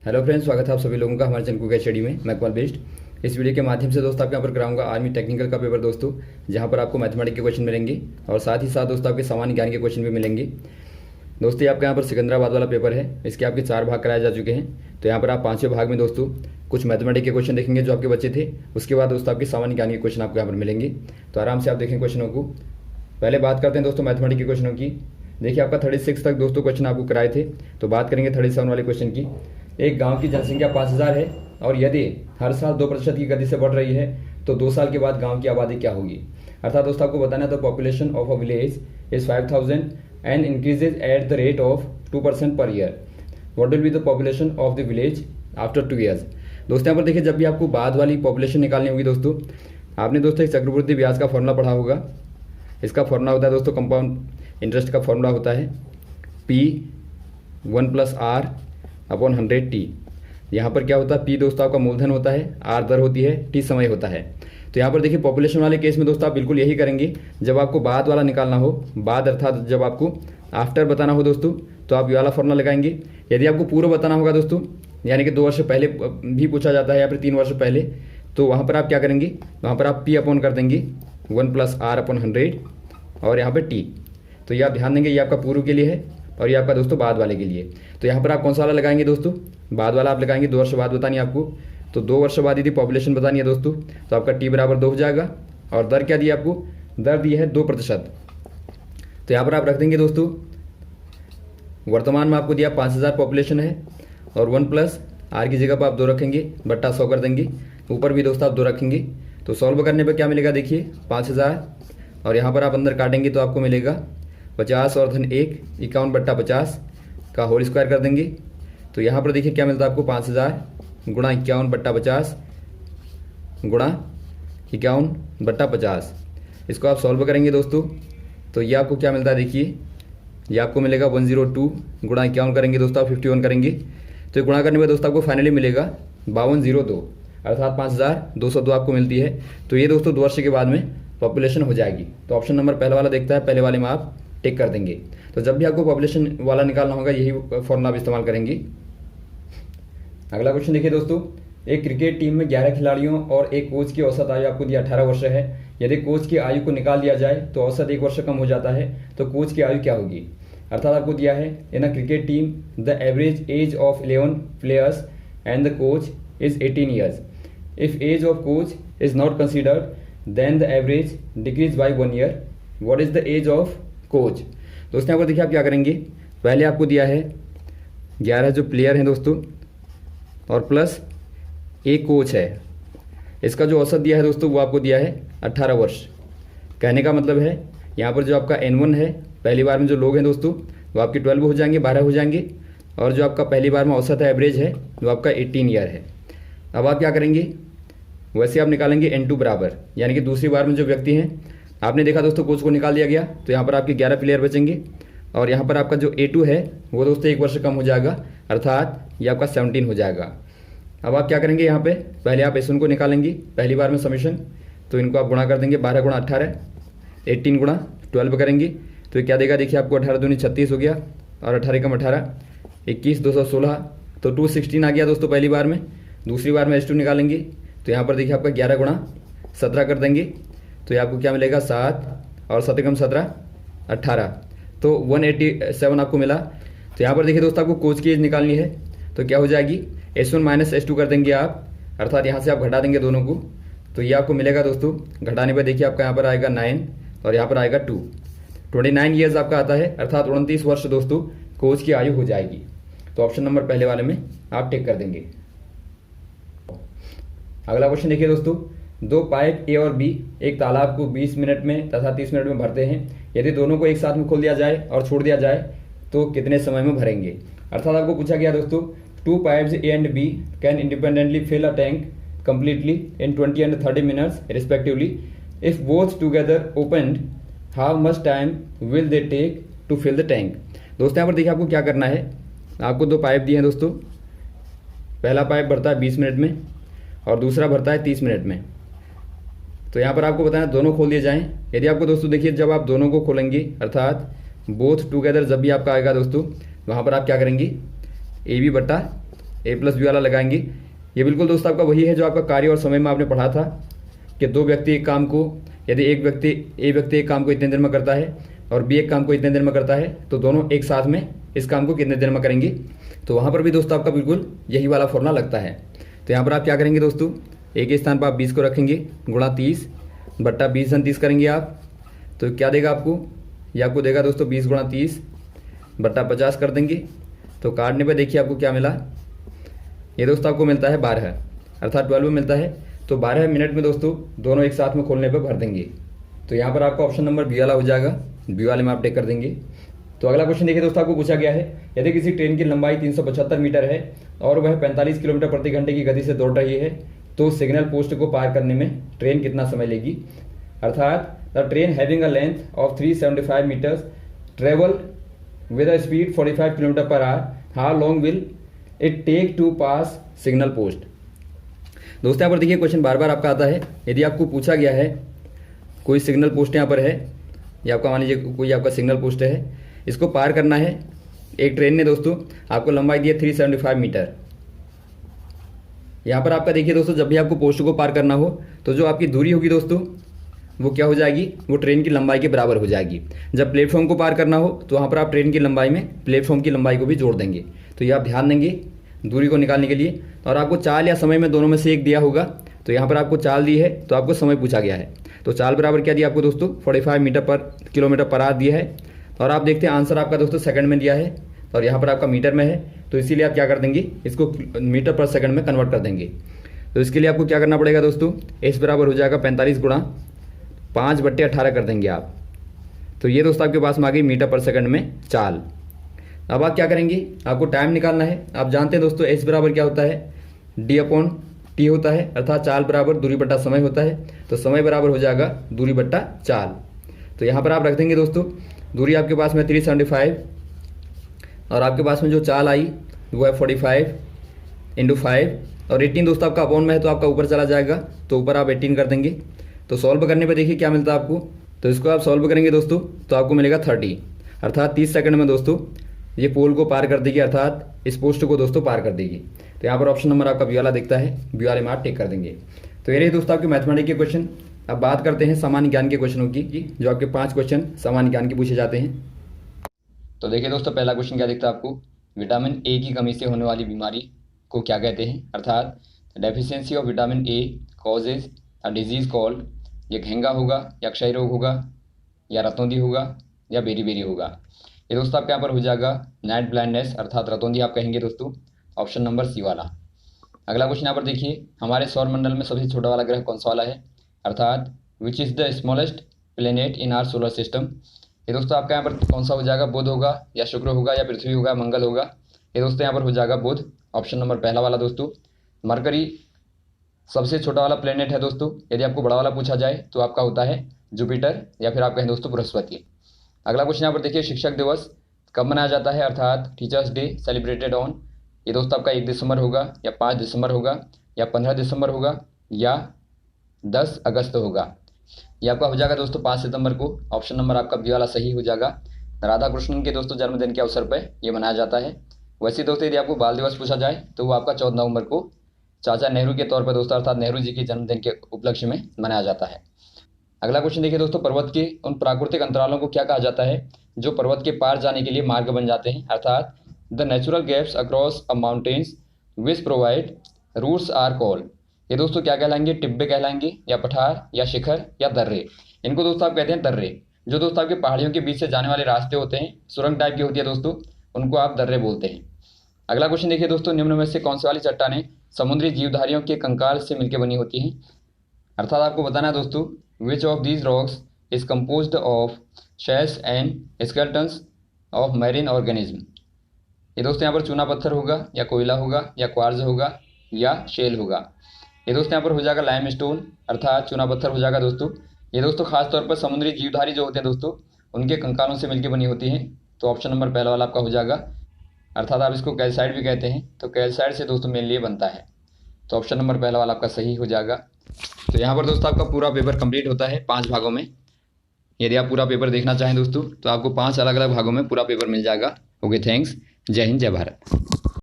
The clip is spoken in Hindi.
हेलो फ्रेंड्स, स्वागत है आप सभी लोगों का हमारे चैनल कुकिंग स्टडी में। मैं कॉल बेस्ट। इस वीडियो के माध्यम से दोस्तों आपके यहाँ पर कराऊंगा आर्मी टेक्निकल का पेपर दोस्तों, जहाँ पर आपको मैथमेटिक्स के क्वेश्चन मिलेंगे और साथ ही साथ दोस्तों आपके सामान्य ज्ञान के क्वेश्चन भी मिलेंगे। दोस्तों ये आपके यहाँ पर सिकंदराबाद वाला पेपर है, इसके आपके 4 भाग कराए जा चुके हैं। तो यहाँ पर आप 5वें भाग में दोस्तों कुछ मैथमेटिक्स के क्वेश्चन देखेंगे जो आपके बच्चे थे। उसके बाद दोस्तों आपके सामान्य ज्ञान के क्वेश्चन आपको यहाँ पर मिलेंगे, तो आराम से आप देखें क्वेश्चनों को। पहले बात करते हैं दोस्तों मैथमेटिक्स के क्वेश्चनों की। देखिए आपका 36 तक दोस्तों क्वेश्चन आपको कराए थे, तो बात करेंगे 37 वाले क्वेश्चन की। एक गांव की जनसंख्या 5000 है और यदि हर साल 2% की गति से बढ़ रही है तो 2 साल के बाद गांव की आबादी क्या होगी। अर्थात दोस्तों आपको बताना है the population of a village is 5000 and increases at the rate of 2% per year. What will be the population of the village after 2 years. दोस्तों यहाँ पर देखिए, जब भी आपको बाद वाली पॉपुलेशन निकालनी होगी दोस्तों, आपने दोस्तों एक चक्रवृद्धि ब्याज का फॉर्मूला पढ़ा होगा। इसका फॉर्मूला होता है दोस्तों, कंपाउंड इंटरेस्ट का फॉर्मूला होता है P1 + R अपॉन 100T। यहाँ पर क्या होता है, P दोस्तों आपका मूलधन होता है, R दर होती है, T समय होता है। तो यहाँ पर देखिए पॉपुलेशन वाले केस में दोस्तों आप बिल्कुल यही करेंगे। जब आपको बाद वाला निकालना हो, बाद अर्थात जब आपको आफ्टर बताना हो दोस्तों, तो आप ये वाला फॉर्मूला लगाएंगे। यदि आपको पूर्व बताना होगा दोस्तों, यानी कि 2 वर्ष पहले भी पूछा जाता है या फिर 3 वर्ष पहले, तो वहाँ पर आप क्या करेंगे, वहाँ पर आप P अपॉन कर देंगे 1 + R अपॉन 100 और यहाँ पर T। तो ये आप ध्यान देंगे, ये आपका पूर्व के लिए है और ये आपका दोस्तों बाद वाले के लिए। तो यहाँ पर आप कौन सा वाला लगाएंगे दोस्तों, बाद वाला आप लगाएंगे। 2 वर्ष बाद बतानी है आपको, तो 2 वर्ष बाद यदि पॉपुलेशन बतानी है दोस्तों, तो आपका T = 2 हो जाएगा। और दर क्या दी आपको, दर दी है 2%। तो यहाँ पर आप रख देंगे दोस्तों, वर्तमान में आपको दिया 5000 पॉपुलेशन है और 1 + R की जगह पर आप 2 रखेंगे, बट्टा 100 कर देंगे। ऊपर भी दोस्तों आप 2 रखेंगे। तो सॉल्व करने पर क्या मिलेगा, देखिए 5000 और यहाँ पर आप अंदर काटेंगे तो आपको मिलेगा 50 और धन 1, 51/50 का होल स्क्वायर कर देंगे। तो यहाँ पर देखिए क्या मिलता है आपको, 5000 गुणा 51/50 गुणा 51/50। इसको आप सॉल्व करेंगे दोस्तों, तो ये आपको क्या मिलता है, देखिए ये आपको मिलेगा 102 गुणा 51 करेंगे दोस्तों आप 51 करेंगे। तो गुणा करने में दोस्तों आपको फाइनली मिलेगा 5202, अर्थात 5202 आपको मिलती है। तो ये दोस्तों 2 वर्ष के बाद में पॉपुलेशन हो जाएगी। तो ऑप्शन नंबर पहला वाला देखता है, पहले वाले में आप टिक कर देंगे। तो जब भी आपको पॉपुलेशन वाला निकालना होगा यही फॉर्मूला आप इस्तेमाल करेंगे। अगला क्वेश्चन देखिए दोस्तों, एक क्रिकेट टीम में 11 खिलाड़ियों और एक कोच की औसत आयु आपको दिया 18 वर्ष है। यदि कोच की आयु को निकाल दिया जाए तो औसत 1 वर्ष कम हो जाता है, तो कोच की आयु क्या होगी। अर्थात आपको दिया है in a cricket team the average age of 11 players and the coach is 18 years. If age of coach is not considered then the average decreases by 1 year. What is the age of coach. दोस्तों यहाँ पर देखिए आप क्या करेंगे, पहले आपको दिया है 11 जो प्लेयर हैं दोस्तों और प्लस एक कोच है। इसका जो औसत दिया है दोस्तों वो आपको दिया है 18 वर्ष। कहने का मतलब है यहाँ पर जो आपका N1 है, पहली बार में जो लोग हैं दोस्तों वो आपके 12 हो जाएंगे, 12 हो जाएंगे। और जो आपका पहली बार में औसत है, एवरेज है, वो आपका 18 ईयर है। अब आप क्या करेंगे, वैसे आप निकालेंगे N2 बराबर, यानी कि दूसरी बार में जो व्यक्ति हैं, आपने देखा दोस्तों कोच को निकाल दिया गया, तो यहाँ पर आपके 11 प्लेयर बचेंगे और यहाँ पर आपका जो A2 है वो दोस्तों 1 वर्ष कम हो जाएगा, अर्थात ये आपका 17 हो जाएगा। अब आप क्या करेंगे, यहाँ पे पहले आप S1 को निकालेंगे, पहली बार में समीशन, तो इनको आप गुणा कर देंगे 12 × 18, 18 × 12 करेंगे तो ये क्या देगा, देखिए आपको 18 दूनी 36 हो गया और 18 × 18 21, 216, तो 216 आ गया दोस्तों पहली बार में। दूसरी बार में S2 निकालेंगे तो यहाँ पर देखिए आपका 11 × 17 कर देंगे, तो ये आपको क्या मिलेगा 7 और 7 × 17 18, तो 187 आपको मिला। तो यहाँ पर देखिए दोस्तों आपको कोच की एज निकालनी है, तो क्या हो जाएगी, S1 - S2 कर देंगे आप, अर्थात यहाँ से आप घटा देंगे दोनों को, तो ये आपको मिलेगा दोस्तों। घटाने पर देखिए आपका यहाँ पर आएगा 9 और यहाँ पर आएगा 2, 29 ईयर्स आपका आता है, अर्थात 29 वर्ष दोस्तों कोच की आयु हो जाएगी। तो ऑप्शन नंबर पहले वाले में आप टिक कर देंगे। अगला क्वेश्चन देखिए दोस्तों, 2 पाइप A और B एक तालाब को 20 मिनट में तथा 30 मिनट में भरते हैं। यदि दोनों को एक साथ में खोल दिया जाए और छोड़ दिया जाए तो कितने समय में भरेंगे। अर्थात आपको पूछा गया दोस्तों, 2 pipes A and B can independently fill a tank completely in 20 and 30 minutes respectively. If both together opened, how much time will they take to fill the tank? दोस्तों यहाँ पर देखिए आपको क्या करना है, आपको 2 पाइप दिए हैं दोस्तों। पहला पाइप भरता है 20 मिनट में और दूसरा भरता है 30 मिनट में। तो यहाँ पर आपको बताना दोनों खोल दिए जाएं। यदि आपको दोस्तों देखिए जब आप दोनों को खोलेंगे, अर्थात बोथ टुगेदर जब भी आपका आएगा दोस्तों, वहाँ पर आप क्या करेंगे, AB/, ए प्लस बी वाला लगाएंगे। ये बिल्कुल दोस्तों आपका वही है जो आपका कार्य और समय में आपने पढ़ा था कि दो व्यक्ति एक काम को, यदि ए व्यक्ति एक काम को इतने देर में करता है और बी एक काम को इतने देर में करता है, तो दोनों एक साथ में इस काम को कितने देर में करेंगे। तो वहाँ पर भी दोस्तों आपका बिल्कुल यही वाला फॉर्मूला लगता है। तो यहाँ पर आप क्या करेंगे दोस्तों, ए के स्थान पर आप 20 को रखेंगे गुणा 30 बट्टा 20 धन 30 करेंगे आप। तो क्या देगा आपको, ये आपको देगा दोस्तों 20 गुणा 30 बट्टा 50 कर देंगे। तो काटने पे देखिए आपको क्या मिला, ये दोस्तों आपको मिलता है 12, अर्थात 12 में मिलता है। तो 12 मिनट में दोस्तों दोनों एक साथ में खोलने पे भर देंगे। तो यहाँ पर आपका ऑप्शन नंबर बी वाला हो जाएगा, बी वाले में आप टिक कर देंगे। तो अगला क्वेश्चन देखिए दोस्तों, आपको पूछा गया है यदि किसी ट्रेन की लंबाई 375 मीटर है और वह 45 किलोमीटर प्रति घंटे की गति से दौड़ रही है, तो सिग्नल पोस्ट को पार करने में ट्रेन कितना समय लेगी। अर्थात the train having a length of 375 metres travel with a speed 45 kilometre per hour, how long will it take to pass signal post. दोस्तों यहाँ पर देखिए क्वेश्चन बार बार आपका आता है। यदि आपको पूछा गया है कोई सिग्नल पोस्ट यहाँ पर है, या आपका मान लीजिए कोई आपका सिग्नल पोस्ट है, इसको पार करना है। एक ट्रेन ने दोस्तों आपको लंबाई दी है 375 मीटर। यहाँ पर आपका देखिए दोस्तों, जब भी आपको पोस्ट को पार करना हो तो जो आपकी दूरी होगी दोस्तों वो क्या हो जाएगी, वो ट्रेन की लंबाई के बराबर हो जाएगी। जब प्लेटफॉर्म को पार करना हो तो वहाँ पर आप ट्रेन की लंबाई में प्लेटफॉर्म की लंबाई को भी जोड़ देंगे। तो ये आप ध्यान देंगे दूरी को निकालने के लिए। और आपको चाल या समय में दोनों में से एक दिया होगा। तो यहाँ पर आपको चाल दी है तो आपको समय पूछा गया है। तो चाल बराबर क्या दिया आपको दोस्तों, 45 मीटर पर किलोमीटर पर आवर दिया है। और आप देखते हैं आंसर आपका दोस्तों सेकंड में दिया है और यहाँ पर आपका मीटर में है। तो इसीलिए आप क्या कर देंगे, इसको मीटर पर सेकंड में कन्वर्ट कर देंगे। तो इसके लिए आपको क्या करना पड़ेगा दोस्तों, एस बराबर हो जाएगा 45 गुणा 5/18 कर देंगे आप। तो ये दोस्तों आपके पास में आ गई मीटर पर सेकंड में चाल। अब आप क्या करेंगे, आपको टाइम निकालना है। आप जानते हैं दोस्तों एस बराबर क्या होता है, d/t होता है, अर्थात चाल बराबर दूरी बट्टा समय होता है। तो समय बराबर हो जाएगा दूरी बट्टा चाल। तो यहाँ पर आप रख देंगे दोस्तों, दूरी आपके पास में 375 और आपके पास में जो चाल आई वो है 45 × 5 और 18 दोस्तों आपका अपॉन में है तो आपका ऊपर चला जाएगा। तो ऊपर आप 18 कर देंगे। तो सॉल्व करने पे देखिए क्या मिलता है आपको। तो इसको आप सॉल्व करेंगे दोस्तों तो आपको मिलेगा 30, अर्थात 30 सेकंड में दोस्तों ये पोल को पार कर देगी, अर्थात इस पोस्ट को दोस्तों पार कर देगी। तो यहाँ पर ऑप्शन नंबर आपका बी वाला दिखता है, बी वाले में आप टिक कर देंगे। तो ये रही दोस्तों आपके मैथमेटिक्स के क्वेश्चन। अब बात करते हैं सामान्य ज्ञान के क्वेश्चनों की, जो आपके 5 क्वेश्चन सामान्य ज्ञान के पूछे जाते हैं। तो देखिए दोस्तों पहला क्वेश्चन क्या दिखता है आपको, विटामिन ए की कमी से होने वाली बीमारी को क्या कहते हैं। अर्थात deficiency of vitamin A causes a disease called, ये घेंगा होगा या क्षय रोग होगा या रतौंधी होगा या बेरी होगा। ये दोस्तों आपके यहाँ पर हो जाएगा नाइट ब्लाइंडनेस, अर्थात रतौंधी आप कहेंगे दोस्तों, ऑप्शन नंबर सी वाला। अगला क्वेश्चन यहाँ पर देखिए, हमारे सौर मंडल में सबसे छोटा वाला ग्रह कौन सा वाला है। अर्थात which is the smallest planet in our solar system. ये दोस्तों आपका यहाँ पर कौन सा हो जाएगा, बुध होगा या शुक्र होगा या पृथ्वी होगा, मंगल होगा। ये दोस्तों यहाँ पर हो जाएगा बुध, ऑप्शन नंबर पहला वाला दोस्तों। मरकरी सबसे छोटा वाला प्लेनेट है दोस्तों। यदि आपको बड़ा वाला पूछा जाए तो आपका होता है जुपिटर या फिर आप कहें दोस्तों बृहस्पति। अगला क्वेश्चन यहाँ पर देखिए, शिक्षक दिवस कब मनाया जाता है। अर्थात टीचर्स डे सेलिब्रेटेड ऑन, ये दोस्तों आपका 1 दिसंबर होगा या 5 दिसंबर होगा या 15 दिसंबर होगा या 10 अगस्त होगा। ये आपका हो जाएगा दोस्तों 5 सितंबर को, ऑप्शन नंबर आपका बी वाला सही हो जाएगा। राधा कृष्णन के दोस्तों जन्मदिन के अवसर पर यह मनाया जाता है। वैसे दोस्तों यदि आपको बाल दिवस पूछा जाए तो वो आपका 14 नवंबर को चाचा नेहरू के तौर पर दोस्तों, अर्थात नेहरू जी के जन्मदिन के उपलक्ष्य में मनाया जाता है। अगला क्वेश्चन देखिए दोस्तों, पर्वत के उन प्राकृतिक अंतरालों को क्या कहा जाता है जो पर्वत के पार जाने के लिए मार्ग बन जाते हैं। अर्थात the natural gaps across a mountains which provide routes are called. ये दोस्तों क्या कहलाएंगे, टिब्बे कहलाएंगे या पठार या शिखर या दर्रे। इनको दोस्तों आप कहते हैं दर्रे। जो दोस्तों आपके पहाड़ियों के बीच से जाने वाले रास्ते होते हैं, सुरंग टाइप की होती है दोस्तों, उनको आप दर्रे बोलते हैं। अगला क्वेश्चन देखिए दोस्तों, निम्न में से कौन सी वाली चट्टानें समुद्री जीवधारियों के कंकाल से मिलकर बनी होती हैं। अर्थात आपको बताना है दोस्तों, which of these rocks is composed of shells and skeletons of marine organism. ये दोस्तों यहाँ पर चूना पत्थर होगा या कोयला होगा या क्वार्ज होगा या शेल होगा। ये दोस्तों यहाँ पर हो जाएगा लाइमस्टोन, अर्थात चूना पत्थर हो जाएगा दोस्तों। ये दोस्तों खासतौर पर समुद्री जीवधारी जो होते हैं दोस्तों, उनके कंकालों से मिलकर बनी होती हैं। तो ऑप्शन नंबर पहला वाला आपका हो जाएगा, अर्थात आप इसको कैल्साइट भी कहते हैं। तो कैल्साइट से दोस्तों मेनली बनता है। तो ऑप्शन नंबर पहला वाला आपका सही हो जाएगा। तो यहाँ पर दोस्तों आपका पूरा पेपर कंप्लीट होता है 5 भागों में। यदि आप पूरा पेपर देखना चाहें दोस्तों तो आपको 5 अलग अलग भागों में पूरा पेपर मिल जाएगा। Okay, thanks. जय हिंद, जय भारत।